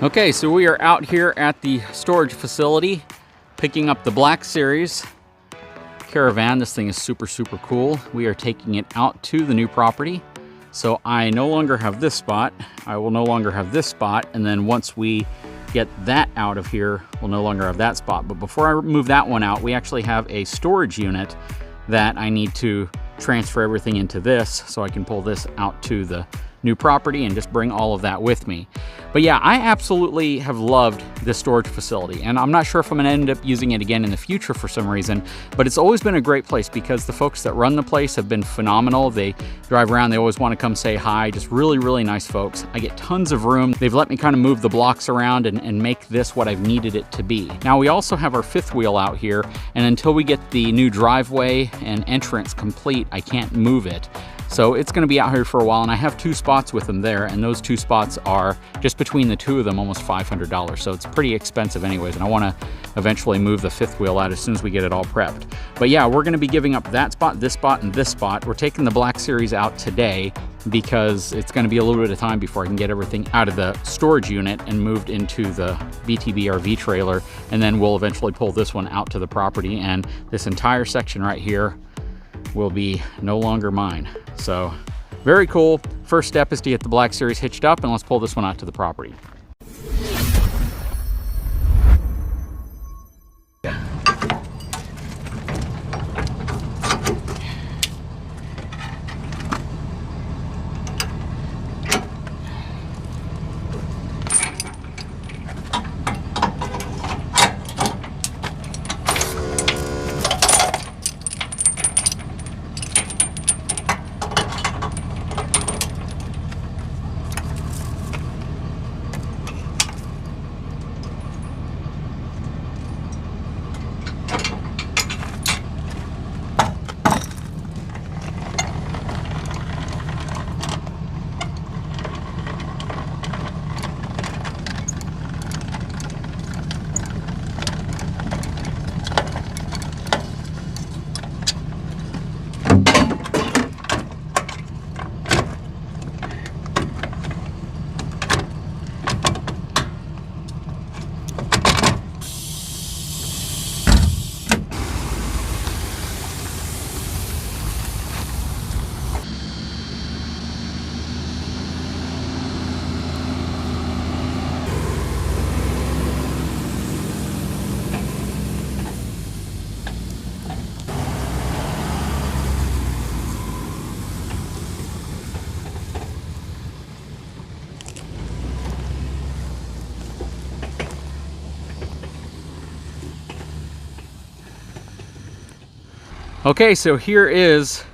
Okay, so we are out here at the storage facility picking up the Black Series Caravan. This thing is super cool. We are taking it out to the new property. So I no longer have this spot. I will no longer have this spot. And then once we get that out of here, we'll no longer have that spot. But before I move that one out, we actually have a storage unit that I need to transfer everything into this so I can pull this out to the new property and just bring all of that with me. But yeah, I absolutely have loved this storage facility, and I'm not sure if I'm gonna end up using it again in the future for some reason, but it's always been a great place because the folks that run the place have been phenomenal. They drive around, they always wanna come say hi, just really nice folks. I get tons of room. They've let me kind of move the blocks around and make this what I've needed it to be. Now we also have our fifth wheel out here, and until we get the new driveway and entrance complete, I can't move it. So it's gonna be out here for a while, and I have 2 spots with them there, and those 2 spots are, just between the 2 of them, almost $500. So it's pretty expensive anyways, and I wanna eventually move the fifth wheel out as soon as we get it all prepped. But yeah, we're gonna be giving up that spot, this spot, and this spot. We're taking the Black Series out today because it's gonna be a little bit of time before I can get everything out of the storage unit and moved into the BTB RV trailer, and then we'll eventually pull this one out to the property, and this entire section right here will be no longer mine. So very cool. First step is to get the Black Series hitched up, and let's pull this one out to the property. Okay, so here is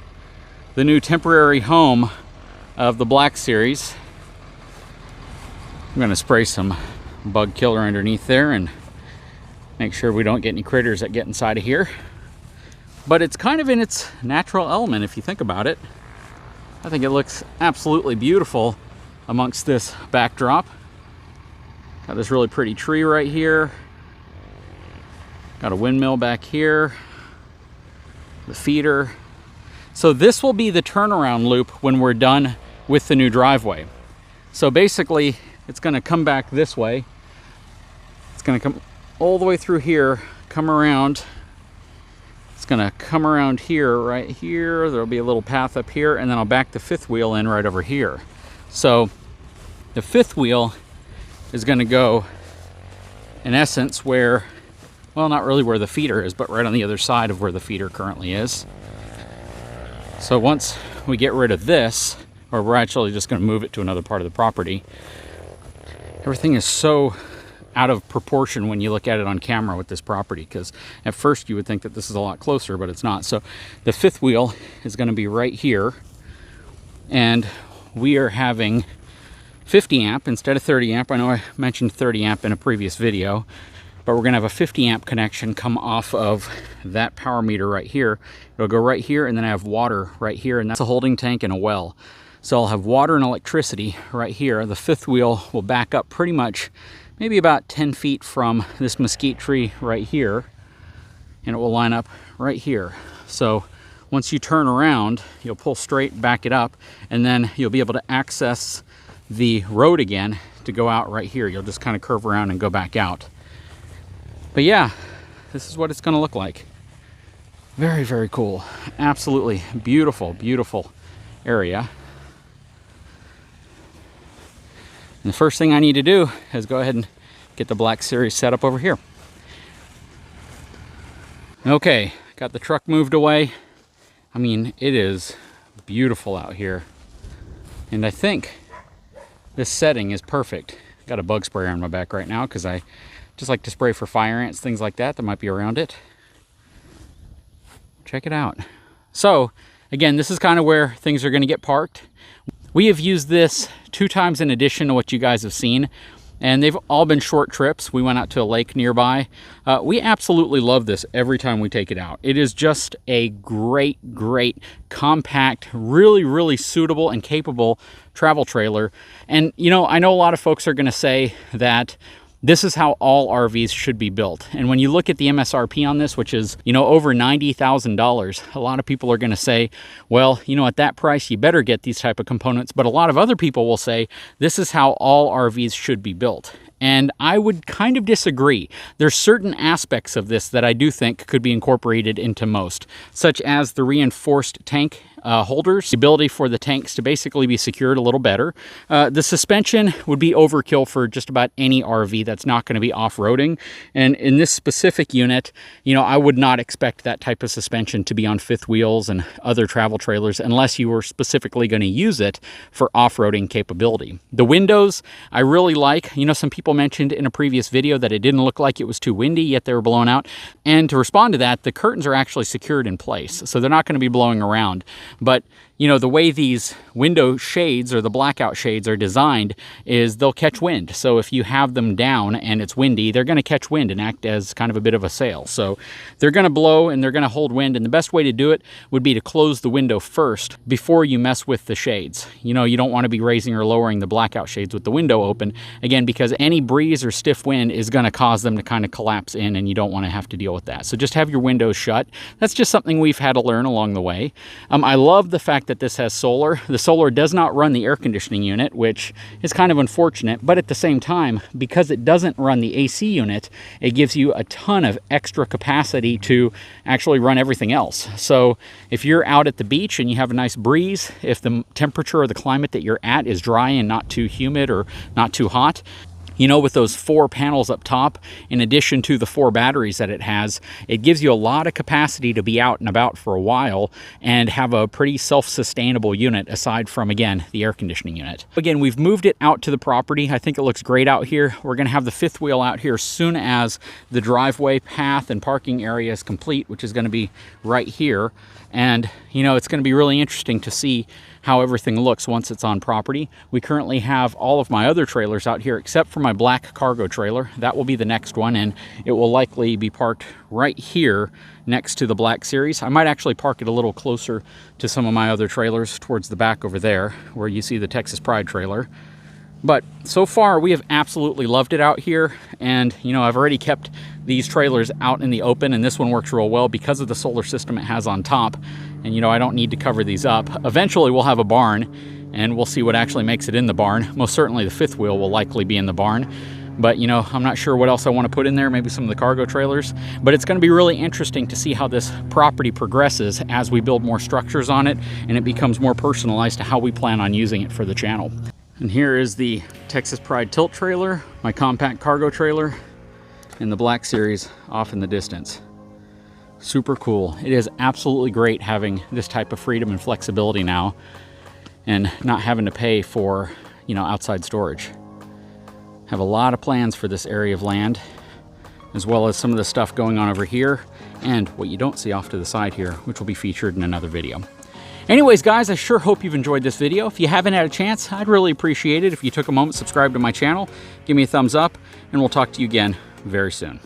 the new temporary home of the Black Series. I'm gonna spray some bug killer underneath there and make sure we don't get any critters that get inside of here. But it's kind of in its natural element if you think about it. I think it looks absolutely beautiful amongst this backdrop. Got this really pretty tree right here. Got a windmill back here. The feeder. So this will be the turnaround loop when we're done with the new driveway. So basically it's going to come back this way. It's going to come all the way through here, come around. It's going to come around here, right here. There'll be a little path up here, and then I'll back the fifth wheel in right over here. So the fifth wheel is going to go in essence where, well, not really where the feeder is, but right on the other side of where the feeder currently is. So once we get rid of this, or we're actually just going to move it to another part of the property, everything is so out of proportion when you look at it on camera with this property, because at first you would think that this is a lot closer, but it's not. So the fifth wheel is going to be right here, and we are having 50 amp instead of 30 amp. I know I mentioned 30 amp in a previous video, but we're gonna have a 50 amp connection come off of that power meter right here. It'll go right here, and then I have water right here, and that's a holding tank and a well. So I'll have water and electricity right here. The fifth wheel will back up pretty much maybe about 10 feet from this mesquite tree right here, and it will line up right here. So once you turn around, you'll pull straight, back it up, and then you'll be able to access the road again to go out right here. You'll just kind of curve around and go back out. But yeah, this is what it's going to look like. Very, very cool. Absolutely beautiful, beautiful area. And the first thing I need to do is go ahead and get the Black Series set up over here. Okay, got the truck moved away. I mean, it is beautiful out here. And I think this setting is perfect. Got a bug sprayer on my back right now because I just like to spray for fire ants, things like that might be around it. Check it out. So, again, this is kind of where things are going to get parked. We have used this 2 times in addition to what you guys have seen, and they've all been short trips. We went out to a lake nearby. We absolutely love this every time we take it out. It is just a great, great, compact, really, really suitable and capable travel trailer. And, you know, I know a lot of folks are going to say that this is how all RVs should be built. And when you look at the MSRP on this, which is, you know, over $90,000, a lot of people are going to say, well, you know, at that price, you better get these type of components. But a lot of other people will say, this is how all RVs should be built. And I would kind of disagree. There's certain aspects of this that I do think could be incorporated into most, such as the reinforced tank holders, the ability for the tanks to basically be secured a little better. The suspension would be overkill for just about any RV that's not going to be off-roading. And in this specific unit, you know, I would not expect that type of suspension to be on fifth wheels and other travel trailers unless you were specifically going to use it for off-roading capability. The windows, I really like. You know, some people mentioned in a previous video that it didn't look like it was too windy, yet they were blown out. And to respond to that, the curtains are actually secured in place, so they're not going to be blowing around. But, you know, the way these window shades or the blackout shades are designed is they'll catch wind. So if you have them down and it's windy, they're going to catch wind and act as kind of a bit of a sail. So they're going to blow and they're going to hold wind. And the best way to do it would be to close the window first before you mess with the shades. You know, you don't want to be raising or lowering the blackout shades with the window open, again, because any breeze or stiff wind is going to cause them to kind of collapse in, and you don't want to have to deal with that. So just have your windows shut. That's just something we've had to learn along the way. I love the fact that this has solar. The solar does not run the air conditioning unit, which is kind of unfortunate, but at the same time, because it doesn't run the AC unit, it gives you a ton of extra capacity to actually run everything else. So if you're out at the beach and you have a nice breeze, if the temperature or the climate that you're at is dry and not too humid or not too hot, you know, with those 4 panels up top, in addition to the 4 batteries that it has, it gives you a lot of capacity to be out and about for a while and have a pretty self-sustainable unit aside from, again, the air conditioning unit. Again, we've moved it out to the property. I think it looks great out here. We're going to have the fifth wheel out here as soon as the driveway, path, and parking area is complete, which is going to be right here. And, you know, it's going to be really interesting to see how everything looks once it's on property. We currently have all of my other trailers out here except for my black cargo trailer. That will be the next one, and it will likely be parked right here next to the Black Series. I might actually park it a little closer to some of my other trailers towards the back over there where you see the Texas Pride trailer. But so far, we have absolutely loved it out here. And, you know, I've already kept these trailers out in the open, and this one works real well because of the solar system it has on top. And, you know, I don't need to cover these up. Eventually, we'll have a barn, and we'll see what actually makes it in the barn. Most certainly, the fifth wheel will likely be in the barn. But, you know, I'm not sure what else I want to put in there, maybe some of the cargo trailers. But it's going to be really interesting to see how this property progresses as we build more structures on it, and it becomes more personalized to how we plan on using it for the channel. And here is the Texas Pride tilt trailer, my compact cargo trailer, and the Black Series off in the distance. Super cool. It is absolutely great having this type of freedom and flexibility now and not having to pay for, you know, outside storage. Have a lot of plans for this area of land, as well as some of the stuff going on over here and what you don't see off to the side here, which will be featured in another video. Anyways, guys, I sure hope you've enjoyed this video. If you haven't had a chance, I'd really appreciate it if you took a moment, subscribe to my channel, give me a thumbs up, and we'll talk to you again very soon.